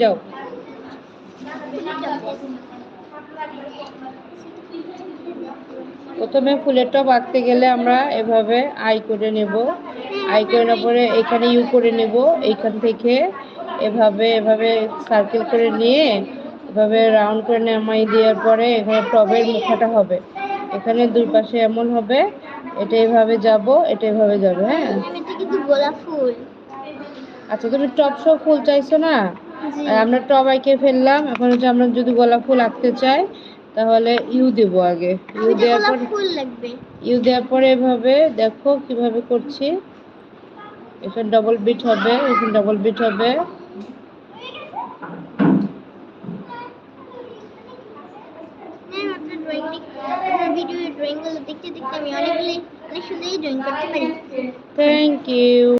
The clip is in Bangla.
যাও। প্রথমে ফুলের টপ আঁকতে গেলে আমরা এভাবে আই করে নেব। আই করে নেওয়ার পরে এখানে ইউ করে নেব। এইখান থেকে এভাবে এভাবে সার্কেল করে নিয়ে এভাবে রাউন্ড করে নামাই দেওয়ার পরে এখানে টবের মুখাটা হবে। এখানে দুই পাশে এমন হবে, এটা এভাবে যাব, এটা এভাবে যাবে। হ্যাঁ, এটা কিন্তু গোলাপ ফুল। আচ্ছা, তুমি টব সহ ফুল চাইছো না? আর আমরা টব আঁকে ফেললাম। এখন হচ্ছে আমরা যদি গোলাপ ফুল আঁকতে চাই তাহলে ইউ দেব আগে। ইউ দেওয়ার পর ফুল লাগবে। ইউ দেওয়ার পরে এভাবে দেখো কিভাবে করছি। এখানে ডবল বিট হবে, এখানে ডবল বিট হবে। ভিডিও ড্রয়িং গুলো দেখতে দেখতে আমি অনেক সুন্দরই ড্রয়িং করতে পারি। Thank you.